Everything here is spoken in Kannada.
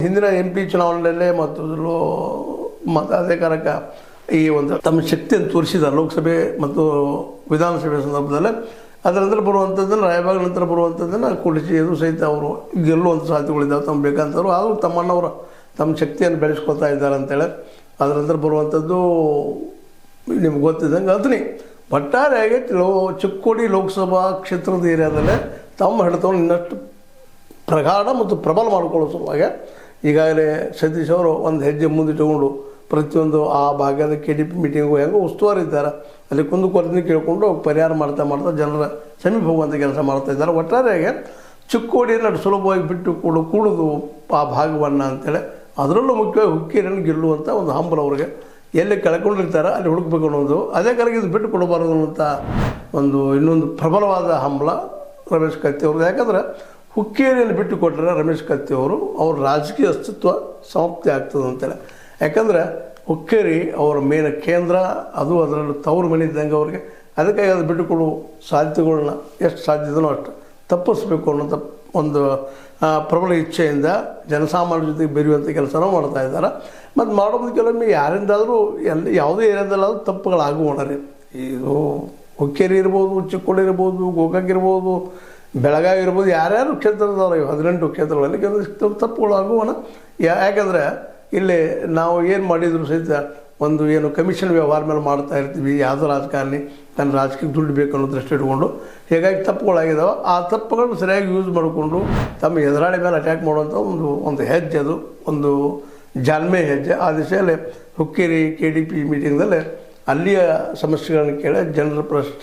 ಹಿಂದಿನ MP ಚುನಾವಣೆಯಲ್ಲೇ ಮತ್ತು ಮತಾಧಿಕಾರಕ್ಕೆ ಈ ಒಂದು ತಮ್ಮ ಶಕ್ತಿಯನ್ನು ತೋರಿಸಿದ್ದಾರೆ ಲೋಕಸಭೆ ಮತ್ತು ವಿಧಾನಸಭೆ ಸಂದರ್ಭದಲ್ಲಿ. ಅದರ ನಂತರ ಬರುವಂಥದ್ದನ್ನು ರಾಯಬಾಗ ನಂತರ ಬರುವಂಥದ್ದನ್ನು ಕೊಡಿಸಿ ಇದು ಸಹಿತ ಅವರು ಗೆಲ್ಲುವಂಥ ಸಾಧ್ಯತೆಗಳಿದ್ದಾವೆ ತಮ್ಮ ಬೇಕಂತವರು. ಆದರೂ ತಮ್ಮಣ್ಣವರು ತಮ್ಮ ಶಕ್ತಿಯನ್ನು ಬೆಳೆಸ್ಕೊಳ್ತಾ ಇದ್ದಾರೆ ಅಂತೇಳಿ. ಅದರ ನಂತರ ಬರುವಂಥದ್ದು ನಿಮ್ಗೆ ಗೊತ್ತಿದ್ದಂಗೆ ಅತನಿ ಒಟ್ಟಾರೆಯಾಗಿ ಚಿಕ್ಕೋಡಿ ಲೋಕಸಭಾ ಕ್ಷೇತ್ರದ ಏರಿಯಾದಲ್ಲೇ ತಮ್ಮ ಹಿಡಿತವನ್ನು ಇನ್ನಷ್ಟು ಪ್ರಗಾಢ ಮತ್ತು ಪ್ರಬಲ ಮಾಡಿಕೊಳ್ಳೋ ಸಲುವಾಗಿ ಈಗಾಗಲೇ ಸತೀಶ್ ಅವರು ಒಂದು ಹೆಜ್ಜೆ ಮುಂದಿಟ್ಟುಕೊಂಡು ಪ್ರತಿಯೊಂದು ಆ ಭಾಗದ KDP ಮೀಟಿಂಗು ಹೆಂಗೋ ಉಸ್ತುವಾರಿ ಇದ್ದಾರೆ, ಅಲ್ಲಿ ಕುಂದುಕೊರತೆ ಕೇಳಿಕೊಂಡು ಪರಿಹಾರ ಮಾಡ್ತಾ ಜನರ ಸಮೀಪ ಹೋಗುವಂಥ ಕೆಲಸ ಮಾಡ್ತಾ ಇದ್ದಾರೆ. ಒಟ್ಟಾರೆಯಾಗಿ ಚಿಕ್ಕೋಡಿಯನ್ನು ಸುಲಭವಾಗಿ ಬಿಟ್ಟು ಕೂಡುದು ಆ ಭಾಗವನ್ನು ಅಂತೇಳಿ. ಅದರಲ್ಲೂ ಮುಖ್ಯವಾಗಿ ಹುಕ್ಕೇರಿಯನ್ನು ಗೆಲ್ಲುವಂಥ ಒಂದು ಹಂಬಲ ಅವ್ರಿಗೆ ಎಲ್ಲಿ ಕಳ್ಕೊಂಡಿರ್ತಾರೆ ಅಲ್ಲಿ ಹುಡುಕಬೇಕು ಅನ್ನೋದು. ಅದೇ ಕಾರಣಕ್ಕೆ ಇದು ಬಿಟ್ಟು ಕೊಡಬಾರದು ಅನ್ನೋಂಥ ಒಂದು ಇನ್ನೊಂದು ಪ್ರಬಲವಾದ ಹಂಬಲ ರಮೇಶ್ ಕತ್ತಿ ಅವ್ರದ್ದು. ಯಾಕಂದರೆ ಹುಕ್ಕೇರಿಯಲ್ಲಿ ಬಿಟ್ಟು ಕೊಟ್ಟರೆ ರಮೇಶ್ ಕತ್ತಿ ಅವರು ಅವ್ರ ರಾಜಕೀಯ ಅಸ್ತಿತ್ವ ಸಮಾಪ್ತಿ ಆಗ್ತದೆ ಅಂತೇಳಿ. ಯಾಕಂದರೆ ಹುಕ್ಕೇರಿ ಅವರ ಮೇನ್ ಕೇಂದ್ರ, ಅದು ಅದರಲ್ಲಿ ತವರು ಮನೆ ಇದ್ದಂಗೆ ಅವ್ರಿಗೆ. ಅದಕ್ಕಾಗಿ ಅದು ಬಿಟ್ಟುಕೊಡುವ ಸಾಧ್ಯತೆಗಳನ್ನ ಎಷ್ಟು ಸಾಧ್ಯತೆಯೋ ಅಷ್ಟು ತಪ್ಪಿಸ್ಬೇಕು ಅನ್ನೋಂಥ ಒಂದು ಪ್ರಬಲ ಇಚ್ಛೆಯಿಂದ ಜನಸಾಮಾನ್ಯರ ಜೊತೆಗೆ ಬೆರೆಯುವಂಥ ಕೆಲಸನೂ ಮಾಡ್ತಾ ಇದ್ದಾರೆ. ಮತ್ತು ಮಾಡೋದು ಕೆಲವೊಮ್ಮೆ ಯಾರಿಂದಾದರೂ ಯಾವುದೇ ಏರಿಯಾದಲ್ಲಾದರೂ ತಪ್ಪುಗಳಾಗುವಣ್ರಿ. ಇದು ಹುಕ್ಕೇರಿ ಇರ್ಬೋದು, ಚಿಕ್ಕೋಡಿ ಇರ್ಬೋದು, ಗೋಕಾಕ್ ಇರ್ಬೋದು, ಬೆಳಗಾವಿ ಇರ್ಬೋದು, ಯಾರ್ಯಾರು ಕ್ಷೇತ್ರದವ್ರು 18 ಕ್ಷೇತ್ರಗಳಲ್ಲಿ ಕೆಲವು ತಪ್ಪುಗಳಾಗುವಣ. ಯಾಕೆಂದರೆ ಇಲ್ಲಿ ನಾವು ಏನು ಮಾಡಿದ್ರು ಸಹಿತ ಒಂದು ಏನು ಕಮಿಷನ್ ವ್ಯವಹಾರ ಮೇಲೆ ಮಾಡ್ತಾ ಇರ್ತೀವಿ. ಯಾವುದೋ ರಾಜಕಾರಣಿ ತನ್ನ ರಾಜಕೀಯಕ್ಕೆ ದುಡ್ಡು ಬೇಕು ಅನ್ನೋ ದೃಷ್ಟಿ ಇಟ್ಕೊಂಡು ಹೀಗಾಗಿ ತಪ್ಪುಗಳಾಗಿದ್ದಾವೆ. ಆ ತಪ್ಪುಗಳನ್ನು ಸರಿಯಾಗಿ ಯೂಸ್ ಮಾಡಿಕೊಂಡು ತಮ್ಮ ಎದುರಾಳಿ ಮೇಲೆ ಅಟ್ಯಾಕ್ ಮಾಡುವಂಥ ಒಂದು ಹೆಜ್ಜೆ, ಅದು ಒಂದು ಜಾಲ್ಮೆ ಹೆಜ್ಜೆ. ಆ ದಿಶೆಯಲ್ಲಿ ಹುಕ್ಕೇರಿ KDP ಮೀಟಿಂಗ್ದಲ್ಲಿ ಅಲ್ಲಿಯ ಸಮಸ್ಯೆಗಳನ್ನು ಕೇಳಿ ಜನರ ಪ್ರಶ್ನೆ